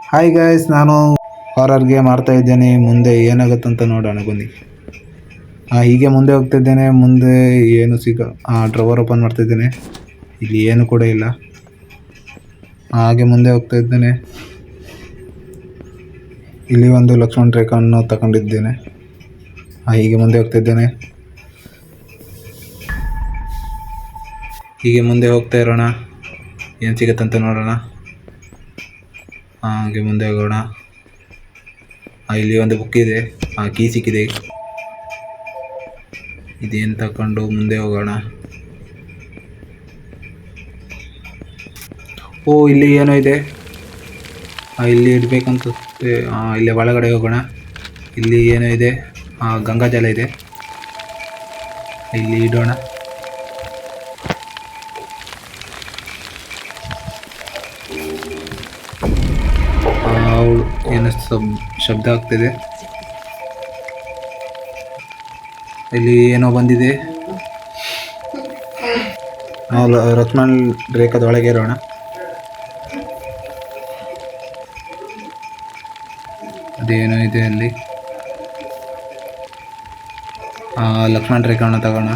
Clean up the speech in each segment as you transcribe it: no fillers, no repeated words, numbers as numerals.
Hi guys, ನಾನು horror game ಆಡ್ತಾ ಇದ್ದೇನೆ. ಮುಂದೆ ಏನಾಗುತ್ತಂತ ನೋಡೋಣ ಬನ್ನಿ. ಹೀಗೆ ಮುಂದೆ ಹೋಗ್ತಿದ್ದೇನೆ. ಮುಂದೆ ಏನು ಡ್ರವರ್ ಓಪನ್ ಮಾಡ್ತಿದ್ದೇನೆ. ಇಲ್ಲಿ ಏನು ಕೂಡ ಇಲ್ಲ. ಹಾಗೆ ಮುಂದೆ ಹೋಗ್ತಾ ಇದ್ದೇನೆ. ಇಲ್ಲಿ ಒಂದು ಲಕ್ಷ್ಮಣ ರೇಖೆಯನ್ನು ತಗೊಂಡಿದ್ದೇನೆ. ಹೀಗೆ ಮುಂದೆ ಹೋಗ್ತಾ ಇದ್ದೇನೆ. ಹೀಗೆ ಮುಂದೆ ಹೋಗ್ತಾ ಇರೋಣ. ಏನು ಸಿಗುತ್ತಂತ ನೋಡೋಣ. ಹಾಗೆ ಮುಂದೆ ಹೋಗೋಣ. ಇಲ್ಲಿ ಒಂದು ಬುಕ್ ಇದೆ. ಕೀ ಸಿಕ್ಕಿದೆ. ಇದೇನು ತಗೊಂಡು ಮುಂದೆ ಹೋಗೋಣ. ಇಲ್ಲಿ ಏನೋ ಇದೆ. ಇಲ್ಲಿ ಇಡಬೇಕಂತ. ಇಲ್ಲಿ ಒಳಗಡೆ ಹೋಗೋಣ. ಇಲ್ಲಿ ಏನೋ ಇದೆ. ಗಂಗಾಜಲ ಇದೆ. ಇಲ್ಲಿ ಇಡೋಣ. ಏನೋ ಶಬ್ದ ಆಗ್ತಿದೆ. ಇಲ್ಲಿ ಏನೋ ಬಂದಿದೆ. ನಾವು ಲಕ್ಷ್ಮಣ ರೇಖಾದ ಒಳಗೆ ಇರೋಣ. ಅದೇನೋ ಇದೆ ಅಲ್ಲಿ. ಲಕ್ಷ್ಮಣ ರೇಖೆಯನ್ನು ತಗೋಣ.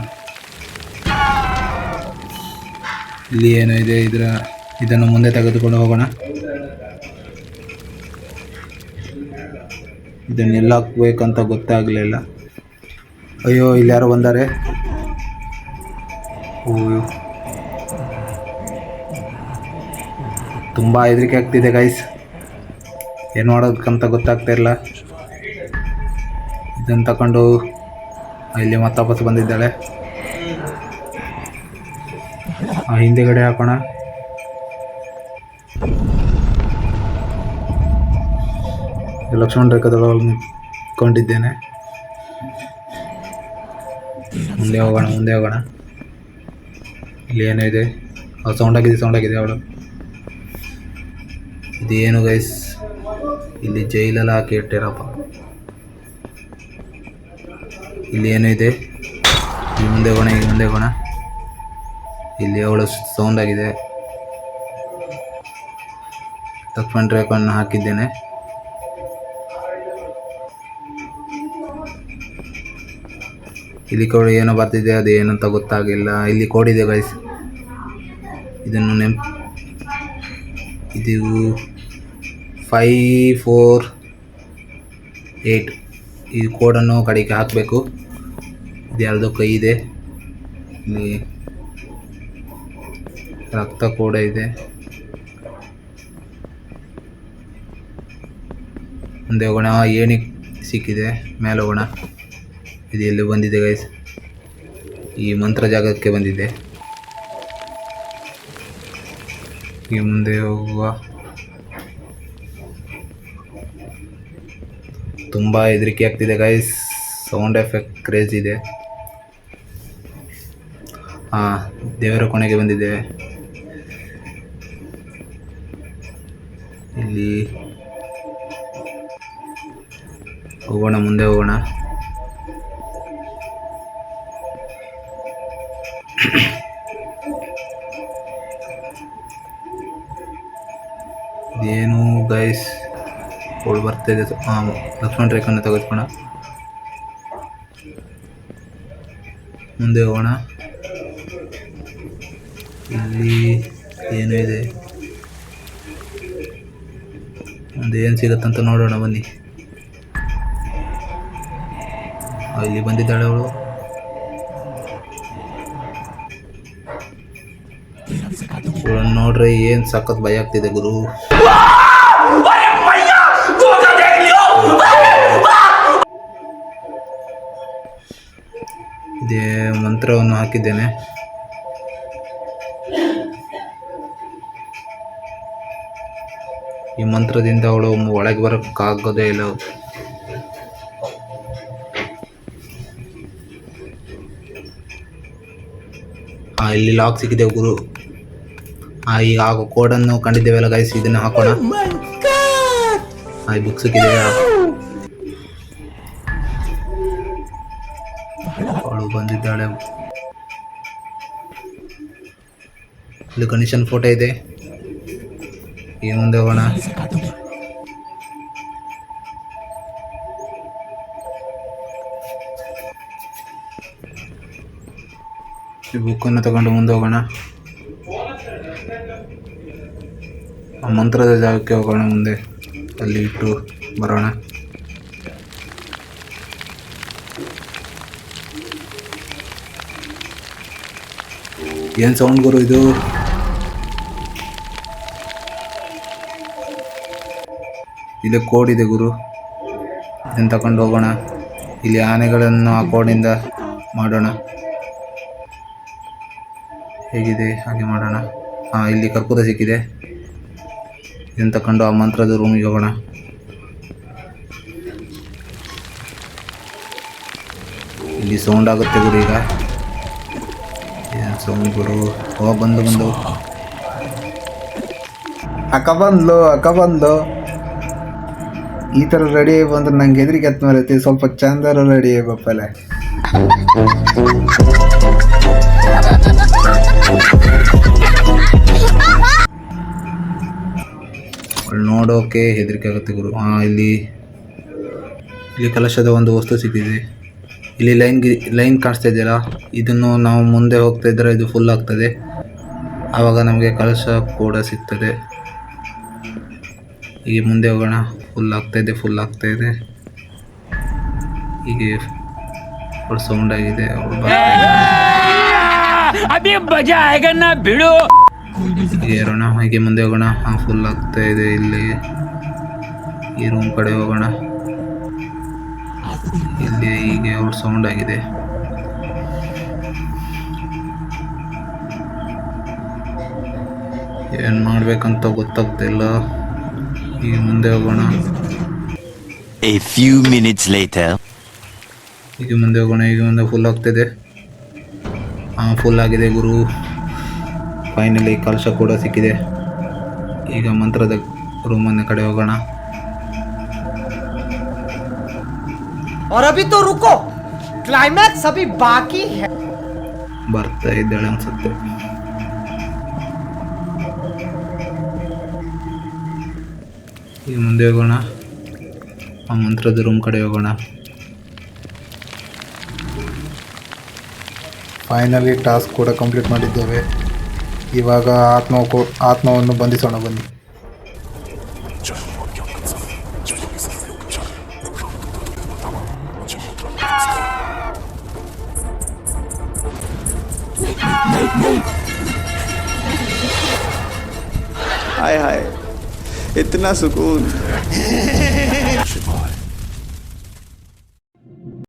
ಇಲ್ಲಿ ಏನೋ ಇದೆ. ಇದನ್ನು ಮುಂದೆ ತೆಗೆದುಕೊಂಡು ಹೋಗೋಣ. ಇದನ್ನೆಲ್ಲ ಹಾಕ್ಬೇಕಂತ ಗೊತ್ತಾಗಲಿಲ್ಲ. ಅಯ್ಯೋ, ಇಲ್ಲಿ ಯಾರೋ ಬಂದಾರೆ. ತುಂಬ ಹೆದರಿಕೆ ಆಗ್ತಿದೆ ಗೈಸ್. ಏನು ಮಾಡೋದಕ್ಕಂತ ಗೊತ್ತಾಗ್ತಾ ಇಲ್ಲ. ಇದನ್ನು ತಗೊಂಡು ಇಲ್ಲಿ ಮತ್ತೆ ವಾಪಸ್ ಬಂದಿದ್ದಾಳೆ. ಹಿಂದೆಗಡೆ ಹಾಕೋಣ. ಲಕ್ಷ್ಮಣ ರೇಖಾದೊಳಗೆ ನಿಂತ್ಕೊಂಡಿದ್ದೇನೆ. ಮುಂದೆ ಹೋಗೋಣ. ಇಲ್ಲಿ ಏನೋ ಇದೆ. ಸೌಂಡ್ ಆಗಿದೆ ಅವಳು. ಇದೇನು ಗೈಸ್, ಇಲ್ಲಿ ಜೈಲೆಲ್ಲ ಹಾಕಿ ಇಟ್ಟಿರಪ್ಪ. ಇಲ್ಲಿ ಏನೋ ಇದೆ. ಇಲ್ಲಿ ಮುಂದೆ ಹೋಗೋಣ. ಇಲ್ಲಿ ಅವಳು ಸೌಂಡ್ ಆಗಿದೆ. ಲಕ್ಷ್ಮಣ ರೇಖೆಯನ್ನು ಹಾಕಿದ್ದೇನೆ. ಇಲ್ಲಿ ಕೋಡ್ ಏನೋ ಬರ್ತಿದೆ. ಅದು ಏನಂತ ಗೊತ್ತಾಗಿಲ್ಲ. ಇಲ್ಲಿ ಕೋಡ್ ಇದೆ ಗೈಸ್. ಇದನ್ನು ಇದು 548. ಈ ಕೋಡನ್ನು ಕಡೆಗೆ ಹಾಕಬೇಕು. ಇದು ಯಾರ್ದೋ ಕೈ ಇದೆ. ಇಲ್ಲಿ ರಕ್ತ ಕೂಡ ಇದೆ. ಮುಂದೆ ಹೋಗೋಣ. ಏಣಿ ಸಿಕ್ಕಿದೆ. ಮೇಲೆ ಹೋಗೋಣ. ಇದು ಎಲ್ಲಿ ಬಂದಿದೆ ಗೈಸ್. ಈ ಮಂತ್ರ ಜಾಗಕ್ಕೆ ಬಂದಿದೆ. ಈ ಮುಂದೆ ಹೋಗುವ. ತುಂಬ ಹೆದರಿಕೆ ಆಗ್ತಿದೆ ಗೈಸ್. ಸೌಂಡ್ ಎಫೆಕ್ಟ್ ಕ್ರೇಜ್ ಇದೆ. ದೇವರ ಕೊನೆಗೆ ಬಂದಿದೆ. ಇಲ್ಲಿ ಮುಂದೆ ಹೋಗೋಣ. ಇದೇನು ಗೈಸ್ ಕೋಡ್ ಬರ್ತಾಯಿದೆ. ಲಕ್ಷ್ಮಣ ರೇಖೆಯನ್ನು ತೆಗೆದುಕೋಣ. ಮುಂದೆ ಹೋಗೋಣ. ಇಲ್ಲಿ ಏನೂ ಇದೆ. ಮುಂದೆ ಏನು ಸಿಗುತ್ತಂತ ನೋಡೋಣ ಬನ್ನಿ. ಇಲ್ಲಿ ಬಂದಿದ್ದಾಳೆ ಅವಳು. ನೋಡ್ರಿ, ಏನ್ ಸಖತ್ ಭಯ ಆಗ್ತಿದೆ ಗುರು. ಇದೇ ಮಂತ್ರವನ್ನು ಹಾಕಿದ್ದೇನೆ. ಈ ಮಂತ್ರದಿಂದ ಅವಳು ಒಳಗೆ ಬರೋಕ್ಕಾಗೋದೇ ಇಲ್ಲ. ಇಲ್ಲಿ ಲಾಕ್ ಸಿಕ್ಕಿದೆ ಗುರು. ಈಗ ಕೋಡನ್ನು ಕಂಡಿದ್ದೇವಲ್ಲ ಗೈಸ್, ಇದನ್ನು ಹಾಕೋಣ. ಬುಕ್ ಸಿಕ್ಕಿದೆ. ಅವಳು ಬಂದಿದ್ದಾಳೆ. ಇಲ್ಲಿ ಗಣೇಶನ್ ಫೋಟೋ ಇದೆ. ಈ ಮುಂದೆ ಹೋಗೋಣ. ಈ ಬುಕ್ಕನ್ನು ತಗೊಂಡು ಮುಂದೆ ಹೋಗೋಣ. ಆ ಮಂತ್ರದ ಜಾಗಕ್ಕೆ ಹೋಗೋಣ. ಮುಂದೆ ಅಲ್ಲಿ ಇಟ್ಟು ಬರೋಣ. ಏನು ಸೌಂಡ್ ಗುರು ಇದು? ಇಲ್ಲಿ ಕೋಡ್ ಇದೆ ಗುರು, ಇದನ್ನು ತಗೊಂಡು ಹೋಗೋಣ. ಇಲ್ಲಿ ಆನೆಗಳನ್ನು ಆ ಕೋಡಿಂದ ಮಾಡೋಣ. ಹೇಗಿದೆ ಹಾಗೆ ಮಾಡೋಣ. ಇಲ್ಲಿ ಕರ್ಪೂರ ಸಿಕ್ಕಿದೆ, ಇದನ್ನು ತಗೊಂಡು ಆ ಮಂತ್ರದ ರೂಮಿಗೆ ಹೋಗೋಣ. ಇಲ್ಲಿ ಸೌಂಡ್ ಆಗುತ್ತೆ ಗುರು. ಈಗ ಏನು ಸೌಂಡ್ ಗುರು? ಬಂದು ಅಕ್ಕ ಬಂದು ಈ ಥರ ರೆಡಿ ಬಂದ್ರೆ ನಂಗೆ ಹೆದರಿಕೆ ಎತ್ತ ಮರೈತಿ. ಸ್ವಲ್ಪ ಚಂದರ ರೆಡಿ ಬಪ್ಪಲೆ. ನೋಡೋಕೆ ಹೆದರಿಕೆ ಆಗುತ್ತೆ ಗುರು. ಇಲ್ಲಿ ಕಲಶದ ಒಂದು ವಸ್ತು ಸಿಕ್ಕಿದೆ. ಇಲ್ಲಿ ಲೈನ್ ಕಾಣಿಸ್ತಾ ಇದೆಯಲ್ಲ, ಇದನ್ನು ನಾವು ಮುಂದೆ ಹೋಗ್ತಾ ಇದ್ದರೆ ಇದು ಫುಲ್ ಆಗ್ತದೆ. ಆವಾಗ ನಮಗೆ ಕಲಶ ಕೂಡ ಸಿಗ್ತದೆ. ಹೀಗೆ ಮುಂದೆ ಹೋಗೋಣ. ಫುಲ್ ಆಗ್ತಾ ಇದೆ. ಹೀಗೆ ಅವಳು ಸೌಂಡ್ ಆಗಿದೆ. ಏರೋಣ. ಹೀಗೆ ಮುಂದೆ ಹೋಗೋಣ. ಫುಲ್ ಆಗ್ತಾ ಇದೆ. ಇಲ್ಲಿ ಈ ರೂಮ್ ಕಡೆ ಹೋಗೋಣ. ಇಲ್ಲಿ ಹೀಗೆ ಅವಳು ಸೌಂಡ್ ಆಗಿದೆ. ಏನು ಮಾಡ್ಬೇಕಂತ ಗೊತ್ತಾಗ್ತಿಲ್ಲ. ಈಗ ಮುಂದೆ ಹೋಗೋಣ. A few minutes later. ಈಗ ಮುಂದೆ ಹೋಗೋಣ. ಈಗ ಮುಂದೆ ಫುಲ್ ಆಗ್ತಿದೆ. ಫುಲ್ ಆಗಿದೆ ಗುರು. ಫೈನಲಿ ಕಲಶ ಕೂಡ ಸಿಕ್ಕಿದೆ. ಈಗ ಮಂತ್ರದ ರೂಮನ್ನ ಕಡೆ ಹೋಗೋಣ. और अभी तो रुको, क्लाइमैक्स अभी बाकी है. ಬರ್ತಾ ಇದ್ದಾಳೆ ಅನ್ಸುತ್ತೆ. ಈಗ ಮುಂದೆ ಹೋಗೋಣ. ಆ ಮಂತ್ರದ ರೂಮ್ ಕಡೆ ಹೋಗೋಣ. ಫೈನಲಿ ಟಾಸ್ಕ್ ಕೂಡ ಕಂಪ್ಲೀಟ್ ಮಾಡಿದ್ದೇವೆ. ಇವಾಗ ಆತ್ಮವನ್ನು ಬಂಧಿಸೋಣ ಬನ್ನಿ. हाय हाय, इतना सुकून.